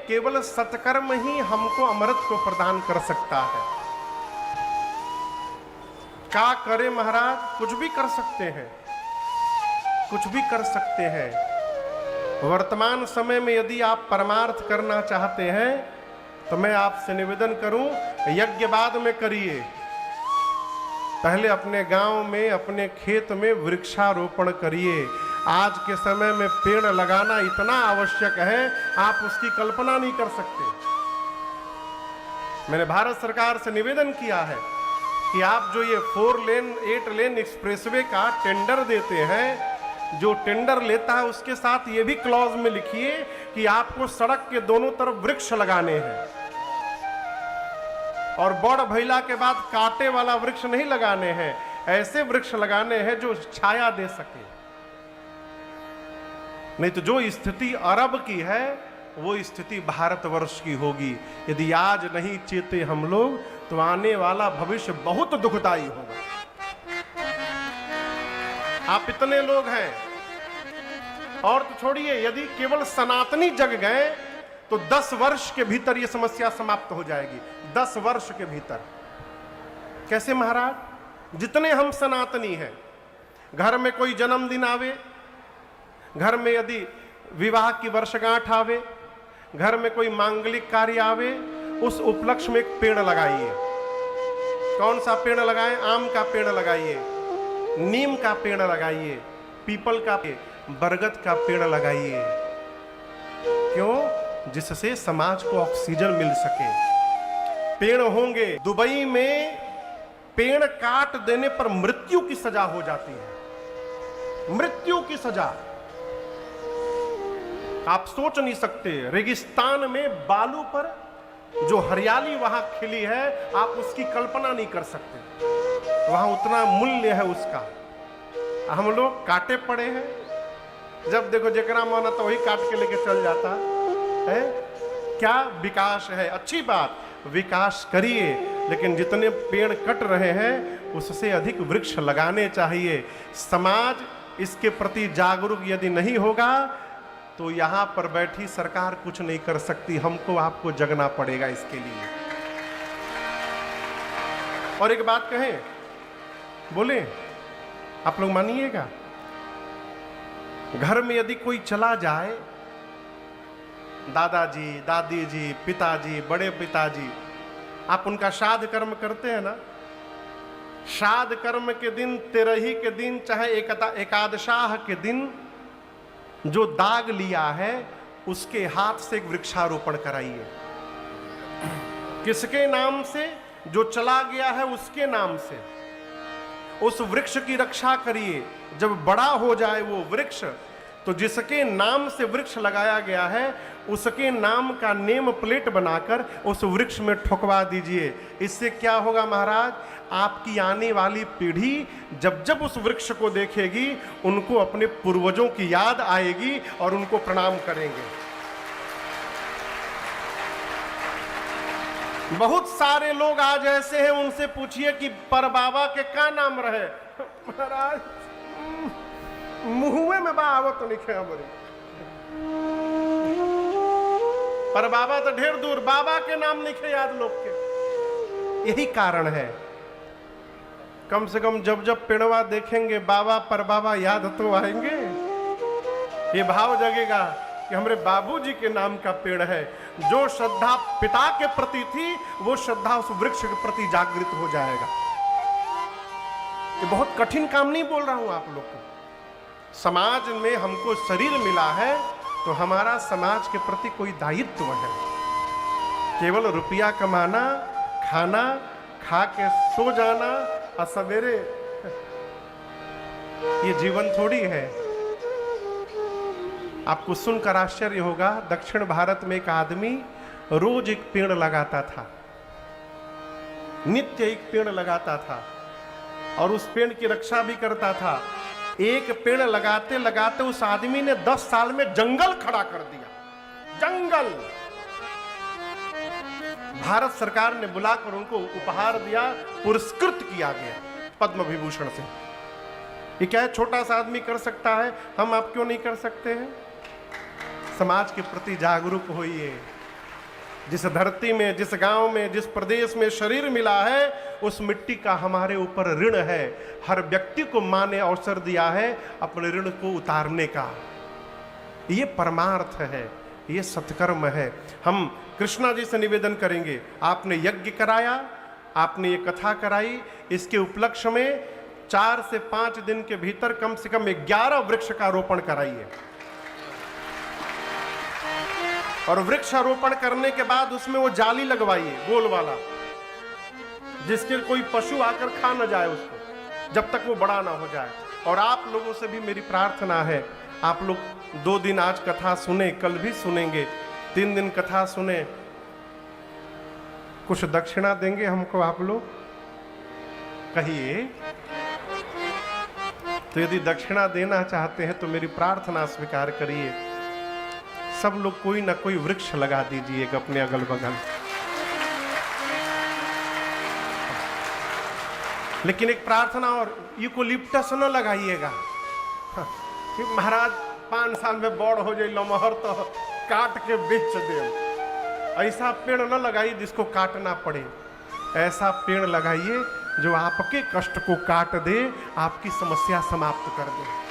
केवल सत्कर्म ही हमको अमृत को प्रदान कर सकता है। क्या करे महाराज? कुछ भी कर सकते हैं, कुछ भी कर सकते हैं। वर्तमान समय में यदि आप परमार्थ करना चाहते हैं तो मैं आपसे निवेदन करूं, यज्ञ बाद में करिए, पहले अपने गांव में, अपने खेत में वृक्षारोपण करिए। आज के समय में पेड़ लगाना इतना आवश्यक है, आप उसकी कल्पना नहीं कर सकते। मैंने भारत सरकार से निवेदन किया है कि आप जो ये 4 लेन 8 लेन एक्सप्रेसवे का टेंडर देते हैं, जो टेंडर लेता है उसके साथ ये भी क्लॉज में लिखिए कि आपको सड़क के दोनों तरफ वृक्ष लगाने हैं, और बड़ भइला के बाद कांटे वाला वृक्ष नहीं लगाने हैं, ऐसे वृक्ष लगाने हैं जो छाया दे सके। नहीं तो जो स्थिति अरब की है वो स्थिति भारतवर्ष की होगी। यदि आज नहीं चेते हम लोग तो आने वाला भविष्य बहुत दुखदाई होगा। आप इतने लोग हैं, और तो छोड़िए, यदि केवल सनातनी जग गए तो 10 वर्ष के भीतर यह समस्या समाप्त हो जाएगी। 10 वर्ष के भीतर। कैसे महाराज? जितने हम सनातनी हैं, घर में कोई जन्मदिन आवे, घर में यदि विवाह की वर्षगांठ आवे, घर में कोई मांगलिक कार्य आवे, उस उपलक्ष्य में एक पेड़ लगाइए। कौन सा पेड़ लगाएं? आम का पेड़ लगाइए, नीम का पेड़ लगाइए, पीपल का, बरगद का पेड़ लगाइए। क्यों? जिससे समाज को ऑक्सीजन मिल सके। पेड़ होंगे। दुबई में पेड़ काट देने पर मृत्यु की सजा हो जाती है, मृत्यु की सजा। आप सोच नहीं सकते, रेगिस्तान में बालू पर जो हरियाली वहां खिली है, आप उसकी कल्पना नहीं कर सकते। वहां उतना मूल्य है उसका। हम लोग काटे पड़े हैं, जब देखो जेकरा माना तो वही काट के लेके चल जाता है। क्या विकास है? अच्छी बात, विकास करिए, लेकिन जितने पेड़ कट रहे हैं उससे अधिक वृक्ष लगाने चाहिए। समाज इसके प्रति जागरूक यदि नहीं होगा तो यहां पर बैठी सरकार कुछ नहीं कर सकती। हमको आपको जगना पड़ेगा इसके लिए। और एक बात कहें, बोले, आप लोग मानिएगा, घर में यदि कोई चला जाए, दादाजी, दादी जी, पिताजी, बड़े पिताजी, आप उनका श्राद्ध कर्म करते हैं ना? श्राद्ध कर्म के दिन, तेरही के दिन, चाहे एकादशाह के दिन जो दाग लिया है उसके हाथ से एक वृक्षारोपण कराइए। किसके नाम से? जो चला गया है उसके नाम से। उस वृक्ष की रक्षा करिए। जब बड़ा हो जाए वो वृक्ष, तो जिसके नाम से वृक्ष लगाया गया है उसके नाम का नेम प्लेट बनाकर उस वृक्ष में ठुकवा दीजिए। इससे क्या होगा महाराज? आपकी आने वाली पीढ़ी जब जब उस वृक्ष को देखेगी, उनको अपने पूर्वजों की याद आएगी और उनको प्रणाम करेंगे। बहुत सारे लोग आज ऐसे हैं, उनसे पूछिए कि पर बाबा के क्या नाम रहे? महाराज मुहुए में बावत तो लिखे हमारे, पर बाबा तो ढेर दूर, बाबा के नाम लिखे याद लोग के। यही कारण है। कम से कम जब जब पेड़वा देखेंगे बाबा पर बाबा याद तो आएंगे। ये भाव जगेगा कि हमारे बाबूजी के नाम का पेड़ है। जो श्रद्धा पिता के प्रति थी वो श्रद्धा उस वृक्ष के प्रति जागृत हो जाएगा। ये बहुत कठिन काम नहीं बोल रहा हूं आप लोग को। समाज में हमको शरीर मिला है तो हमारा समाज के प्रति कोई दायित्व है। केवल रुपया कमाना, खाना, खा के सो जाना और सवेरे, ये जीवन थोड़ी है। आपको सुनकर आश्चर्य होगा, दक्षिण भारत में एक आदमी रोज एक पेड़ लगाता था, नित्य एक पेड़ लगाता था और उस पेड़ की रक्षा भी करता था। एक पेड़ लगाते लगाते उस आदमी ने 10 साल में जंगल खड़ा कर दिया। जंगल। भारत सरकार ने बुलाकर उनको उपहार दिया, पुरस्कृत किया गया पद्म विभूषण से। ये क्या है, छोटा सा आदमी कर सकता है, हम आप क्यों नहीं कर सकते हैं? समाज के प्रति जागरूक होइए। जिस धरती में, जिस गांव में, जिस प्रदेश में शरीर मिला है, उस मिट्टी का हमारे ऊपर ऋण है। हर व्यक्ति को मां ने अवसर दिया है अपने ऋण को उतारने का। ये परमार्थ है, ये सत्कर्म है। हम कृष्णा जी से निवेदन करेंगे, आपने यज्ञ कराया, आपने ये कथा कराई, इसके उपलक्ष्य में 4 से 5 दिन के भीतर कम से कम 11 वृक्ष का रोपण कराइए। और वृक्षारोपण करने के बाद उसमें वो जाली लगवाइए गोल वाला, जिसके कोई पशु आकर खा न जाए उसको, जब तक वो बड़ा ना हो जाए। और आप लोगों से भी मेरी प्रार्थना है, आप लोग 2 दिन आज कथा सुने, कल भी सुनेंगे, 3 दिन कथा सुने, कुछ दक्षिणा देंगे हमको आप लोग? कहिए। तो यदि दक्षिणा देना चाहते हैं तो मेरी प्रार्थना स्वीकार करिए, सब लोग कोई ना कोई वृक्ष लगा दीजिएगा अपने अगल बगल। लेकिन एक प्रार्थना और, यूकोलिप्टस न लगाइएगा कि महाराज 5 साल में बड़ हो जाए लमहर तो काट के बेच दे। ऐसा पेड़ न लगाइए जिसको काटना पड़े, ऐसा पेड़ लगाइए जो आपके कष्ट को काट दे, आपकी समस्या समाप्त कर दे।